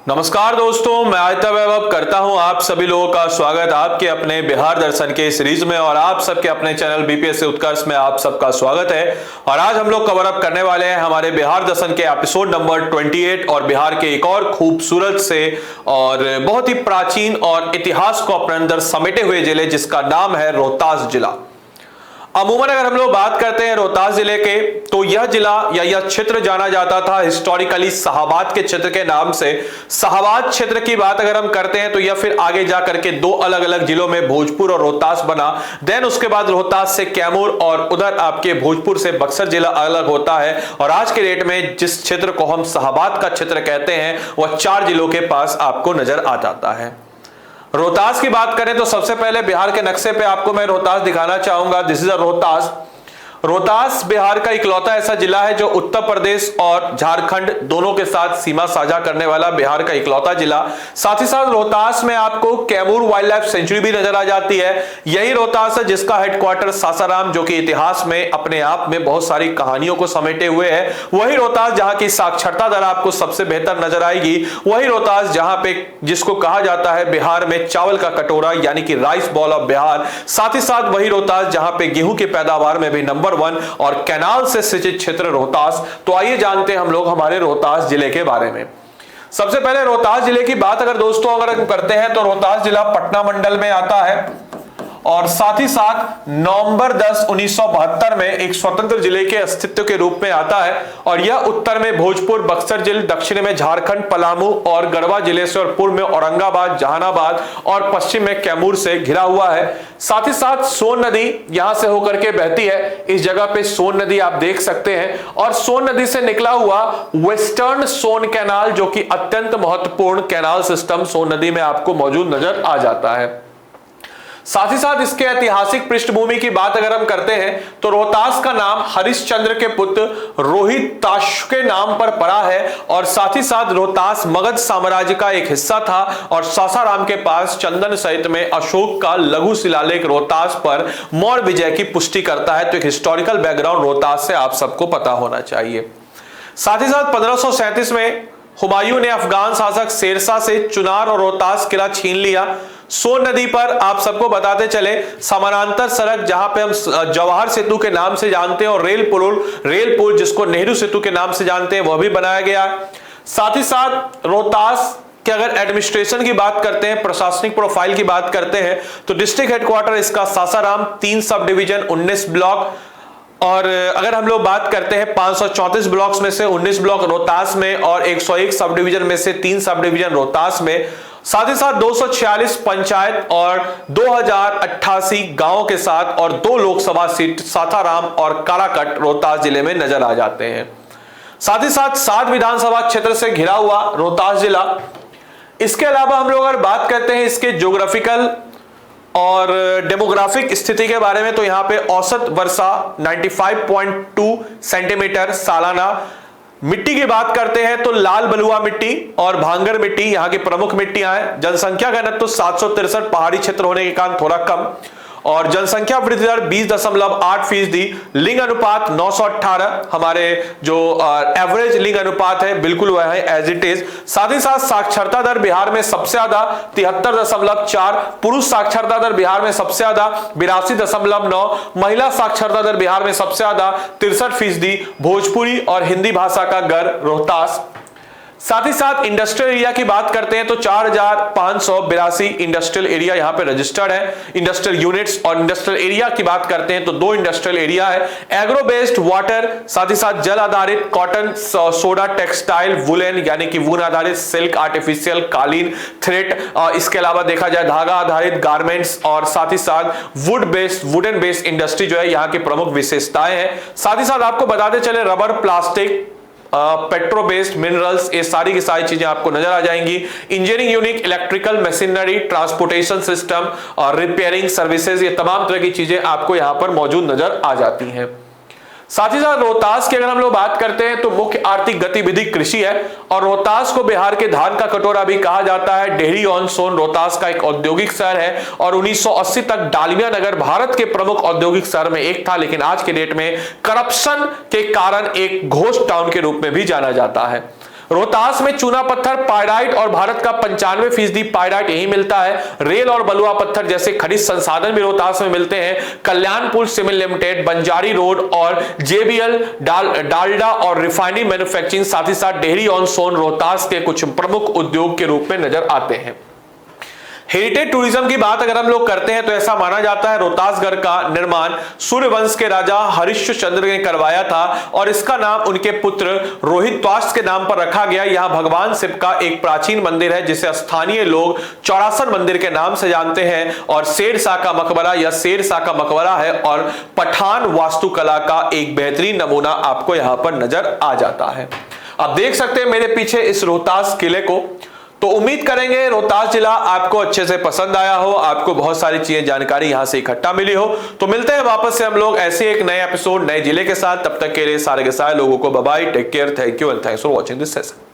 नमस्कार दोस्तों, मैं आदित्य वैभव करता हूं आप सभी लोगों का स्वागत आपके अपने बिहार दर्शन के सीरीज में और आप सबके अपने चैनल बीपीएससी उत्कर्ष में आप सबका स्वागत है। और आज हम लोग कवर अप करने वाले हैं हमारे बिहार दर्शन के एपिसोड नंबर 28 और बिहार के एक और खूबसूरत से और बहुत ही प्राचीन और इतिहास को अपने अंदर समेटे हुए जिले जिसका नाम है रोहतास जिला। अमूमन अगर हम लोग बात करते हैं रोहतास जिले के तो यह जिला या यह क्षेत्र जाना जाता था हिस्टोरिकली शाहाबाद के क्षेत्र के नाम से। शाहाबाद क्षेत्र की बात अगर हम करते हैं तो यह फिर आगे जाकर के दो अलग अलग जिलों में भोजपुर और रोहतास बना। देन उसके बाद रोहतास से कैमूर और उधर आपके भोजपुर से बक्सर जिला अलग होता है। और आज के डेट में जिस क्षेत्र को हम शाहाबाद का क्षेत्र कहते हैं वह 4 जिलों के पास आपको नजर आ जाता है। रोहतास की बात करें तो सबसे पहले बिहार के नक्शे पे आपको मैं रोहतास दिखाना चाहूंगा। This is a Rohtas. Rohtas Bihar का इकलौता ऐसा जिला है जो उत्तर प्रदेश और झारखंड दोनों के साथ सीमा साझा करने वाला बिहार का इकलौता जिला। साथ ही साथ रोहतास में आपको कैमूर वाइल्ड लाइफ सेंचुरी भी नजर आ जाती है। यही रोहतास है जिसका हेडक्वार्टर सासाराम जो कि इतिहास में अपने आप में बहुत सारी कहानियों को समेटे हुए है। वही रोहतास जहां की साक्षरता दर आपको सबसे बेहतर नजर आएगी। वही रोहतास जहां पे जिसको कहा जाता है बिहार में चावल का कटोरा यानी कि राइस बॉल ऑफ बिहार। साथ ही साथ वही रोहतास जहां पे गेहूं की पैदावार में भी नंबर 1 और कैनाल से सिंचित क्षेत्र रोहतास। तो आइए जानते हैं हम लोग हमारे रोहतास जिले के बारे में। सबसे पहले रोहतास जिले की बात अगर दोस्तों अगर हम करते हैं तो रोहतास जिला पटना मंडल में आता है और साथ ही साथ नवंबर 10 1972 में एक स्वतंत्र जिले के अस्तित्व के रूप में आता है। और यह उत्तर में भोजपुर बक्सर जिले, दक्षिण में झारखंड पलामू और गढ़वा जिले से और पूर्व में औरंगाबाद जहानाबाद और पश्चिम में कैमूर से घिरा हुआ है। साथ ही साथ सोन नदी यहां से होकर के बहती है। इस जगह पे सोन नदी आप देख सकते हैं और सोन नदी से निकला हुआ वेस्टर्न सोन कैनाल जो कि अत्यंत महत्वपूर्ण कैनाल सिस्टम सोन नदी में आपको मौजूद नजर आ जाता है। साथ ही साथ इसके ऐतिहासिक पृष्ठभूमि की बात अगर हम करते हैं तो रोहतास का नाम हरिश्चंद्र के पुत्र रोहिताश के नाम पर पड़ा है। और साथ ही साथ रोहतास मगध साम्राज्य का एक हिस्सा था और सासाराम के पास चंदन सहित में अशोक का लघु शिलालेख रोहतास पर मौर्य विजय की पुष्टि करता है। तो एक हिस्टोरिकल बैकग्राउंड रोहतास से आप सबको पता होना चाहिए। साथ ही साथ 1537 में हुमायूं ने अफगान शासक शेरशाह से चुनार और रोहतास किला छीन लिया। सोन नदी पर आप सबको बताते चले समानांतर सड़क जहां पे हम जवाहर सेतु के नाम से जानते हैं और रेल पुल जिसको नेहरू सेतु के नाम से जानते हैं वह भी बनाया गया। साथ ही साथ रोहतास कि अगर एडमिनिस्ट्रेशन की बात करते हैं, प्रशासनिक प्रोफाइल की बात करते हैं तो डिस्ट्रिक्ट हेडक्वार्टर इसका सासाराम, 3 सब डिवीजन, 19 ब्लॉक। और अगर हम लोग बात करते हैं 534 ब्लॉक्स में से 19 ब्लॉक रोहतास में और 101 सब डिवीजन में से 3 सब डिवीजन रोहतास में। साथ ही साथ 246 पंचायत और 2088 गांवों के साथ और 2 लोकसभा सीट सासाराम और काराकट रोहतास जिले में नजर आ जाते हैं। साथ ही साथ 7 विधानसभा क्षेत्र से घिरा हुआ रोहतास जिला। इसके अलावा हम लोग अगर बात करते हैं इसके ज्योग्राफिकल और डेमोग्राफिक स्थिति के बारे में तो यहां पे औसत वर्षा 95.2 सेंटीमीटर सालाना। मिट्टी की बात करते हैं तो लाल बलुआ मिट्टी और भांगर मिट्टी यहां की प्रमुख मिट्टियां हैं। जनसंख्या घनत्व तो 763, पहाड़ी क्षेत्र होने के कारण थोड़ा कम। और जनसंख्या वृद्धि दर 20.8%। लिंग अनुपात 918 हमारे जो एवरेज लिंग अनुपात है बिल्कुल वह है एज इट इज। साथ ही साथ साक्षरता दर बिहार में सबसे ज्यादा 73.4, पुरुष साक्षरता दर बिहार में सबसे ज्यादा 82.9, महिला साक्षरता दर बिहार में सबसे ज्यादा 63%। भोजपुरी और हिंदी भाषा का गढ़ रोहतास। साथ ही साथ इंडस्ट्रियल एरिया की बात करते हैं तो 4582 इंडस्ट्रियल एरिया यहां पे रजिस्टर्ड है, इंडस्ट्रियल यूनिट्स। और इंडस्ट्रियल एरिया की बात करते हैं तो 2 इंडस्ट्रियल एरिया है, एग्रो बेस्ड वाटर, साथ ही साथ जल आधारित कॉटन, सोडा, टेक्सटाइल, वुलन यानी कि वून आधारित, सिल्क, आर्टिफिशियल, कालीन, थ्रेड। इसके अलावा देखा जाए धागा आधारित गारमेंट्स और साथ ही साथ वुडन बेस्ड इंडस्ट्री जो है यहाँ की प्रमुख विशेषताएं हैं। साथ ही साथ आपको बताते चले rubber, plastic, petro based minerals, ये सारी की सारी चीजें आपको नजर आ जाएंगी। Engineering unit, electrical, machinery, transportation system और रिपेयरिंग सर्विसेज, ये तमाम तरह की चीजें आपको यहां पर मौजूद नजर आ जाती हैं। साथ ही साथ रोहतास की अगर हम लोग बात करते हैं तो मुख्य आर्थिक गतिविधि कृषि है और रोहतास को बिहार के धान का कटोरा भी कहा जाता है। डेहरी ऑन सोन रोहतास का एक औद्योगिक शहर है और 1980 तक डालमिया नगर भारत के प्रमुख औद्योगिक शहर में एक था, लेकिन आज के डेट में करप्शन के कारण एक घोस्ट टाउन के रूप में भी जाना जाता है। रोहतास में चूना पत्थर, पायराइट और भारत का 95% पायराइट यही मिलता है। रेल और बलुआ पत्थर जैसे खनिज संसाधन भी रोहतास में मिलते हैं। Kalyanpur cement limited, Banjari road और जेबीएल डालडा और रिफाइनरी मैन्युफैक्चरिंग, साथ ही साथ डेहरी ऑन सोन रोहतास के कुछ प्रमुख उद्योग के रूप में नजर आते हैं। हेरिटेज टूरिज्म की बात अगर हम लोग करते हैं तो ऐसा माना जाता है रोहतासगढ़ का निर्माण सूर्यवंश के राजा हरिश्चंद्र ने करवाया था और इसका नाम उनके पुत्र रोहितवास के नाम पर रखा गया। यहां भगवान शिव का एक प्राचीन मंदिर है जिसे स्थानीय लोग चौरासन मंदिर के नाम से जानते हैं और शेरशाह का मकबरा या शेरशाह का मकबरा है और पठान वास्तुकला का एक बेहतरीन नमूना आपको यहां पर नजर आ जाता है। आप देख सकते हैं मेरे पीछे इस रोहतास किले को। तो उम्मीद करेंगे रोहतास जिला आपको अच्छे से पसंद आया हो, आपको बहुत सारी चीजें जानकारी यहां से इकट्ठा मिली हो। तो मिलते हैं वापस से हम लोग ऐसे एक नए एपिसोड नए जिले के साथ। तब तक के लिए सारे के सारे लोगों को bye bye, take care, thank you and thanks for watching this session.